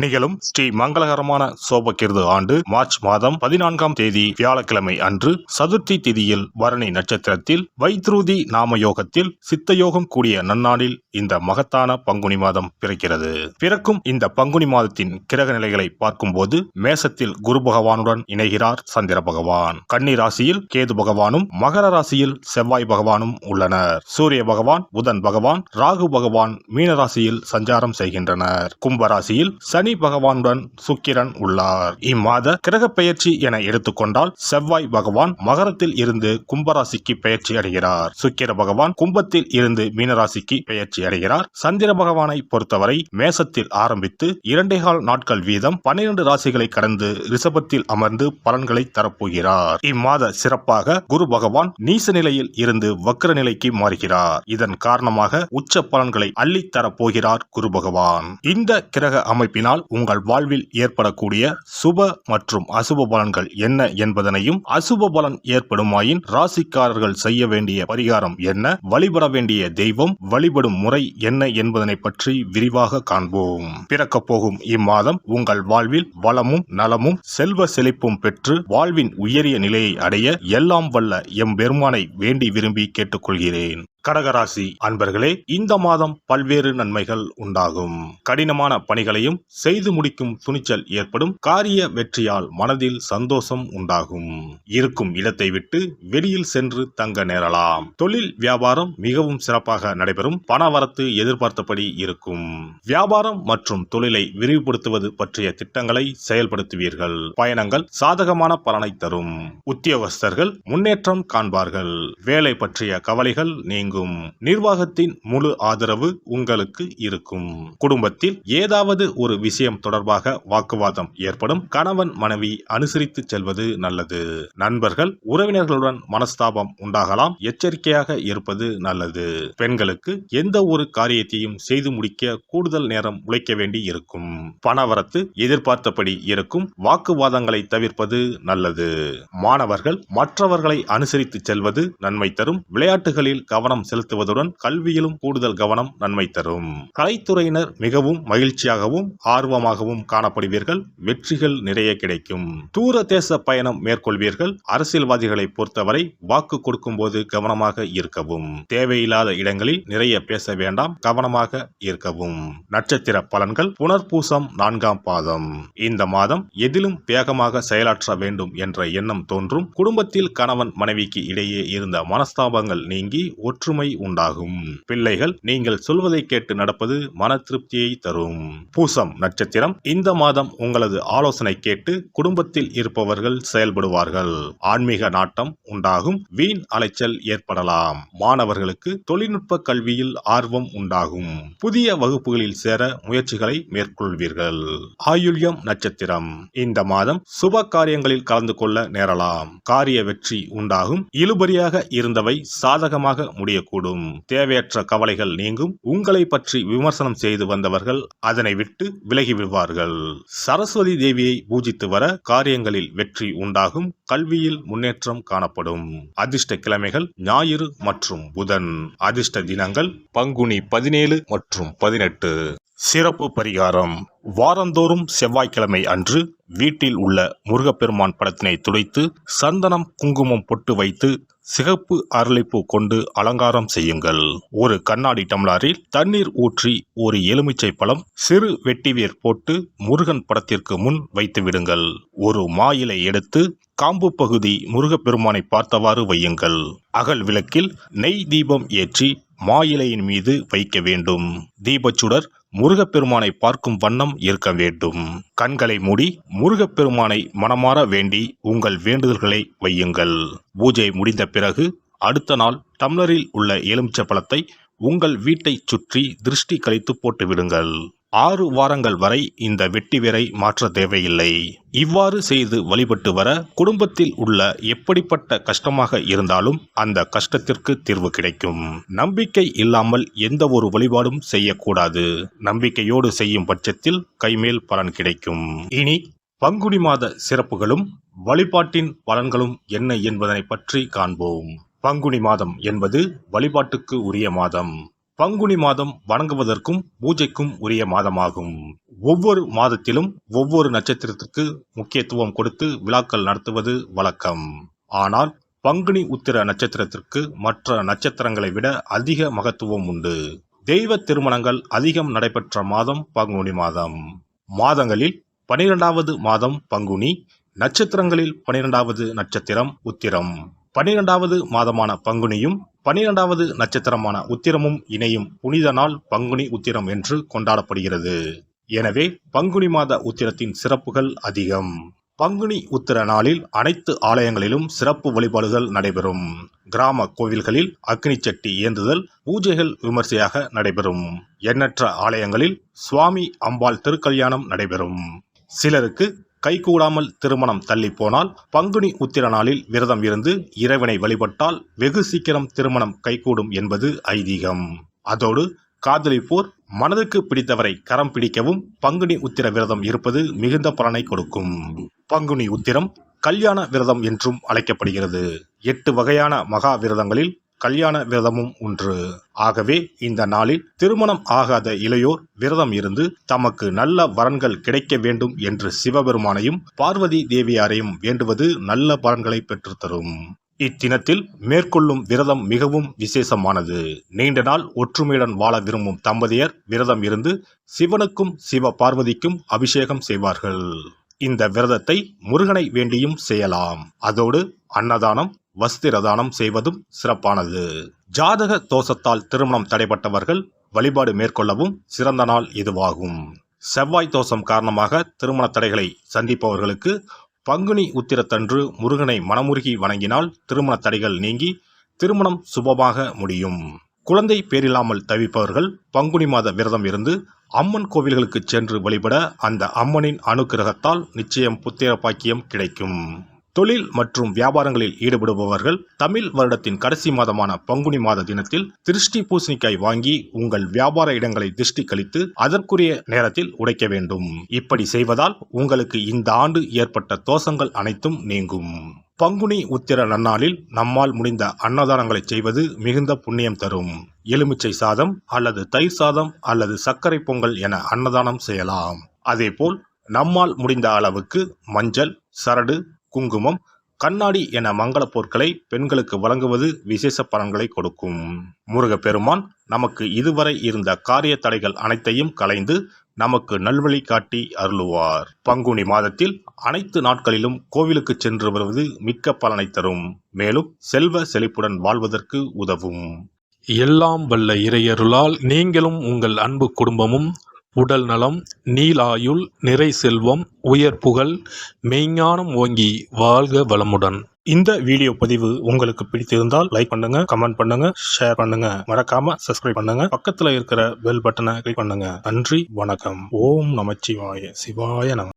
நிகழும் ஸ்ரீ மங்களகரமான சோபகிருது ஆண்டு மார்ச் மாதம் 14ஆம் தேதி வியாழக்கிழமை அன்று சதுர்த்தி திதியில் பரணி நட்சத்திரத்தில் வைத்ருதி நாம யோகத்தில் சித்தயோகம் கூடிய நன்னாளில் இந்த மகத்தான பங்குனி மாதம் பிறக்கிறது. பிறக்கும் இந்த பங்குனி மாதத்தின் கிரக நிலைகளை பார்க்கும்போது மேசத்தில் குரு பகவானுடன் இணைகிறார் சந்திர பகவான். கன்னி ராசியில் கேது பகவானும் மகர ராசியில் செவ்வாய் பகவானும் உள்ளனர். சூரிய பகவான், புதன் பகவான், ராகு பகவான் மீன ராசியில் சஞ்சாரம் செய்கின்றனர். கும்பராசியில் சனி பகவானுடன் சுக்கிரன் உள்ளார். இம்மாத கிரக பெயர்ச்சி என எடுத்துக்கொண்டால் செவ்வாய் பகவான் மகரத்தில் இருந்து கும்பராசிக்கு பெயர்ச்சி அடைகிறார். சுக்கிர பகவான் கும்பத்தில் இருந்து மீனராசிக்கு பெயர்ச்சி அடைகிறார். சந்திர பகவானை பொறுத்தவரை மேசத்தில் ஆரம்பித்து 2.25 நாட்கள் வீதம் 12 ராசிகளை கடந்து ரிஷபத்தில் அமர்ந்து பலன்களை தரப்போகிறார். இம்மாத சிறப்பாக குரு பகவான் நீச நிலையில் இருந்து வக்ர நிலைக்கு மாறுகிறார். இதன் காரணமாக உச்ச பலன்களை அள்ளித் தரப்போகிறார் குரு பகவான். இந்த கிரக அமைப்பினால் உங்கள் வாழ்வில் ஏற்படக்கூடிய சுப மற்றும் அசுப பலன்கள் என்ன என்பதனையும், அசுப பலன் ஏற்படுமாயின் ராசிக்காரர்கள் செய்ய வேண்டிய பரிகாரம் என்ன, வழிபட வேண்டிய தெய்வம், வழிபடும் முறை என்ன என்பதனை பற்றி விரிவாக காண்போம். பிறக்க போகும் இம்மாதம் உங்கள் வாழ்வில் வளமும் நலமும் செல்வ செழிப்பும் பெற்று வாழ்வின் உயரிய நிலையை அடைய எல்லாம் வல்ல எம்பெருமானை வேண்டி விரும்பி கேட்டுக்கொள்கிறேன். கடகராசி அன்பர்களே, இந்த மாதம் பல்வேறு நன்மைகள் உண்டாகும். கடினமான பணிகளையும் செய்து முடிக்கும் துணிச்சல் ஏற்படும். காரிய வெற்றியால் மனதில் சந்தோஷம் உண்டாகும். இருக்கும் இடத்தை விட்டு வெளியில் சென்று தங்க நேரலாம். தொழில் வியாபாரம் மிகவும் சிறப்பாக நடைபெறும். பணவரத்து எதிர்பார்த்தபடி இருக்கும். வியாபாரம் மற்றும் தொழிலை விரிவுபடுத்துவது பற்றிய திட்டங்களை செயல்படுத்துவீர்கள். பயணங்கள் சாதகமான பலனை தரும். உத்தியோகஸ்தர்கள் முன்னேற்றம் காண்பார்கள். வேலை பற்றிய கவலைகள் நீங்கும். நிர்வாகத்தின் முழு ஆதரவு உங்களுக்கு இருக்கும். குடும்பத்தில் ஏதாவது ஒரு விஷயம் தொடர்பாக வாக்குவாதம் ஏற்படும். கணவன் மனைவி அனுசரித்து செல்வது நல்லது. நண்பர்கள் உறவினர்களுடன் மனஸ்தாபம் உண்டாகலாம். எச்சரிக்கையாக இருப்பது நல்லது. பெண்களுக்கு எந்த ஒரு காரியத்தையும் செய்து முடிக்க கூடுதல் நேரம் உழைக்க வேண்டி இருக்கும். பணவரத்து எதிர்பார்த்தபடி இருக்கும். வாக்குவாதங்களை தவிர்ப்பது நல்லது. மாணவர்கள் மற்றவர்களை அனுசரித்து செல்வது நன்மை தரும். விளையாட்டுகளில் கவனம் செலுத்துவதுடன் கல்வியிலும் கூடுதல் கவனம் நன்மை தரும். கலைத்துறையினர் மிகவும் மகிழ்ச்சியாகவும் ஆர்வமாகவும் காணப்படுவீர்கள். வெற்றிகள் நிறைய கிடைக்கும். தூர தேச பயணம் மேற்கொள்வீர்கள். அரசியல்வாதிகளை பொறுத்தவரை வாக்கு கொடுக்கும் போது கவனமாக இருக்கவும். தேவையில்லாத இடங்களில் நிறைய பேச வேண்டாம். கவனமாக இருக்கவும். நட்சத்திர பலன்கள் புனர்பூசம் 4ஆம் பாதம். இந்த மாதம் எதிலும் வேகமாக செயலாற்ற வேண்டும் என்ற எண்ணம் தோன்றும். குடும்பத்தில் கணவன் மனைவிக்கு இடையே இருந்த மனஸ்தாபங்கள் நீங்கி ஒற்றுமை உண்டாகும். பிள்ளைகள் நீங்கள் சொல்வதை கேட்டு நடப்பது மன திருப்தியை தரும். பூசம் நட்சத்திரம். இந்த மாதம் உங்களது ஆலோசனை கேட்டு குடும்பத்தில் இருப்பவர்கள் செயல்படுவார்கள். ஆன்மீக நாட்டம் உண்டாகும். வீண் அலைச்சல் ஏற்படலாம். மாணவர்களுக்கு தொழில்நுட்ப கல்வியில் ஆர்வம் உண்டாகும். புதிய வகுப்புகளில் சேர முயற்சிகளை மேற்கொள்வீர்கள். ஆயுள்யம் நட்சத்திரம். இந்த மாதம் சுப காரியங்களில் கலந்து கொள்ள நேரலாம். காரிய வெற்றி உண்டாகும். இழுபறியாக இருந்தவை சாதகமாக முடியக்கூடும். தேவையற்ற கவலைகள் நீங்கும். உங்களை பற்றி விமர்சனம் செய்து வந்தவர்கள் அதனை விட்டு விலகி விடுவார்கள். சரஸ்வதி தேவியை பூஜித்து வர காரியங்களில் வெற்றி உண்டாகும். கல்வியில் முன்னேற்றம் காணப்படும். அதிர்ஷ்ட கிழமைகள் ஞாயிறு மற்றும் புதன். அதிர்ஷ்ட தினங்கள் பங்குனி 17 மற்றும் 18. சிறப்பு பரிகாரம். வாரந்தோறும் செவ்வாய்க்கிழமை அன்று வீட்டில் உள்ள முருகப்பெருமான் படத்தினை துடைத்து சந்தனம் குங்குமம் பொட்டு வைத்து சிகப்பு அரளிப்பூ கொண்டு அலங்காரம் செய்யுங்கள். ஒரு கண்ணாடி டம்ளரில் தண்ணீர் ஊற்றி ஒரு எலுமிச்சை பழம் சிறு வெட்டிவேர் போட்டு முருகன் படத்திற்கு முன் வைத்து விடுங்கள். ஒரு மாயிலை எடுத்து காம்பு பகுதி முருகப்பெருமானை பார்த்தவாறு வையுங்கள். அகல் விளக்கில் நெய் தீபம் ஏற்றி மாயிலையின் மீது வைக்க வேண்டும். தீபச்சுடர் முருகப்பெருமானை பார்க்கும் வண்ணம் இருக்க வேண்டும். கண்களை மூடி முருகப்பெருமானை மனமாற வேண்டி உங்கள் வேண்டுதல்களை வையுங்கள். பூஜை முடிந்த பிறகு அடுத்த நாள் டம்ளரில் உள்ள எலுமிச்சை பழத்தை உங்கள் வீட்டை சுற்றி திருஷ்டி கழித்து போட்டு விடுங்கள். 6 வாரங்கள் வரை இந்த வெட்டிவேரை மாற்ற தேவையில்லை. இவ்வாறு செய்து வழிபட்டு வர குடும்பத்தில் உள்ள எப்படிப்பட்ட கஷ்டமாக இருந்தாலும் அந்த கஷ்டத்திற்கு தீர்வு கிடைக்கும். நம்பிக்கை இல்லாமல் எந்த ஒரு வழிபாடும் செய்யக்கூடாது. நம்பிக்கையோடு செய்யும் பட்சத்தில் கைமேல் பலன் கிடைக்கும். இனி பங்குனி மாத சிறப்புகளும் வழிபாட்டின் பலன்களும் என்ன என்பதனை பற்றி காண்போம். பங்குனி மாதம் என்பது வழிபாட்டுக்கு உரிய மாதம். பங்குனி மாதம் வணங்குவதற்கும் பூஜைக்கும் உரிய மாதமாகும். ஒவ்வொரு மாதத்திலும் ஒவ்வொரு நட்சத்திரத்திற்கு முக்கியத்துவம் கொடுத்து விழாக்கள் நடத்துவது வழக்கம். ஆனால் பங்குனி உத்திர நட்சத்திரத்திற்கு மற்ற நட்சத்திரங்களை விட அதிக மகத்துவம் உண்டு. தெய்வ திருமணங்கள் அதிகம் நடைபெற்ற மாதம் பங்குனி மாதம். மாதங்களில் 12வது மாதம் பங்குனி, நட்சத்திரங்களில் 12வது நட்சத்திரம் உத்திரம். 12வது மாதமான பங்குனியும் 12வது நட்சத்திரமான உத்திரமும் இணையும் புனித நாள் பங்குனி உத்திரம் என்று கொண்டாடப்படுகிறது. எனவே பங்குனி மாத உத்திரத்தின் சிறப்புகள் அதிகம். பங்குனி உத்திர நாளில் அனைத்து ஆலயங்களிலும் சிறப்பு வழிபாடுகள் நடைபெறும். கிராம கோவில்களில் அக்னி சட்டி ஏந்துதல், பூஜைகள் விமர்சையாக நடைபெறும். எண்ணற்ற ஆலயங்களில் சுவாமி அம்பாள் திருக்கல்யாணம் நடைபெறும். சிலருக்கு கைகூடாமல் திருமணம் தள்ளி போனால் பங்குனி உத்திர நாளில் விரதம் இருந்து இறைவனை வழிபட்டால் வெகு சீக்கிரம் திருமணம் கைகூடும் என்பது ஐதீகம். அதோடு காதலிப்போர் மனதுக்கு பிடித்தவரை கரம் பிடிக்கவும் பங்குனி உத்திர விரதம் இருப்பது மிகுந்த பலனை கொடுக்கும். பங்குனி உத்திரம் கல்யாண விரதம் என்றும் அழைக்கப்படுகிறது. 8 வகையான மகா விரதங்களில் கல்யாண விரதமும் ஒன்று. ஆகவே இந்த நாளில் திருமணம் ஆகாத இளையோர் விரதம் இருந்து தமக்கு நல்ல வரன்கள் கிடைக்க வேண்டும் என்று சிவபெருமானையும் பார்வதி தேவியாரையும் வேண்டுவது நல்ல பலன்களை பெற்றுத்தரும். இத்தினத்தில் மேற்கொள்ளும் விரதம் மிகவும் விசேஷமானது. நீண்ட நாள் ஒற்றுமையுடன் வாழ விரும்பும் தம்பதியர் விரதம் இருந்து சிவனுக்கும் சிவ பார்வதிக்கும் அபிஷேகம் செய்வார்கள். இந்த விரதத்தை முருகனை வேண்டியும் செய்யலாம். அதோடு அன்னதானம், வஸ்திரதானம் செய்வதும் சிறப்பானது. ஜாதக தோஷத்தால் திருமணம் தடைப்பட்டவர்கள் வழிபாடு மேற்கொள்ளவும் சிறந்த நாள் இதுவாகும். செவ்வாய் தோஷம் காரணமாக திருமண தடைகளை சந்திப்பவர்களுக்கு பங்குனி உத்திரத்தன்று முருகனை மனமுருகி வணங்கினால் திருமண தடைகள் நீங்கி திருமணம் சுபமாக முடியும். குழந்தை பேரில்லாமல் தவிப்பவர்கள் பங்குனி மாத விரதம் இருந்து அம்மன் கோவில்களுக்கு சென்று வழிபட அந்த அம்மனின் அனுக்கிரகத்தால் நிச்சயம் புத்திர பாக்கியம் கிடைக்கும். தொழில் மற்றும் வியாபாரங்களில் ஈடுபடுபவர்கள் தமிழ் வருடத்தின் கடைசி மாதமான பங்குனி மாத தினத்தில் திருஷ்டி பூசணிக்காய் வாங்கி உங்கள் வியாபார இடங்களை திருஷ்டி கழித்து அதற்குரிய நேரத்தில் உடைக்க வேண்டும். இப்படி செய்வதால் உங்களுக்கு இந்த ஆண்டு ஏற்பட்ட தோஷங்கள் அனைத்தும் நீங்கும். பங்குனி உத்திர நன்னாளில் நம்மால் முடிந்த அன்னதானங்களை செய்வது மிகுந்த புண்ணியம் தரும். எலுமிச்சை சாதம் அல்லது தயிர் சாதம் அல்லது சர்க்கரை பொங்கல் என அன்னதானம் செய்யலாம். அதேபோல் நம்மால் முடிந்த அளவுக்கு மஞ்சள், சரடு, குங்குமம், கண்ணாடி என மங்கள பொருட்களை பெண்களுக்கு வழங்குவது விசேஷ பலன்களை கொடுக்கும். முருகப்பெருமான் நமக்கு இதுவரை இருந்த காரிய தடைகள் அனைத்தையும் களைந்து நமக்கு நல்வழி காட்டி அருளுவார். பங்குனி மாதத்தில் அனைத்து நாட்களிலும் கோவிலுக்கு சென்று வருவது மிக்க பலனை தரும். மேலும் செல்வ செழிப்புடன் வாழ்வதற்கு உதவும். எல்லாம் வல்ல இறையருளால் நீங்களும் உங்கள் அன்பு குடும்பமும் உடல் நலம், நீலாயுள், நிறை செல்வம், உயர் புகழ், மெய்ஞானம் ஓங்கி வாழ்க வளமுடன். இந்த வீடியோ பதிவு உங்களுக்கு பிடித்திருந்தால் லைக் பண்ணுங்க, கமெண்ட் பண்ணுங்க, ஷேர் பண்ணுங்க, மறக்காம சப்ஸ்கிரைப் பண்ணுங்க, பக்கத்துல இருக்கிற பெல் பட்டனை கிளிக் பண்ணுங்க. நன்றி, வணக்கம். ஓம் நமச்சிவாய. சிவாய நம.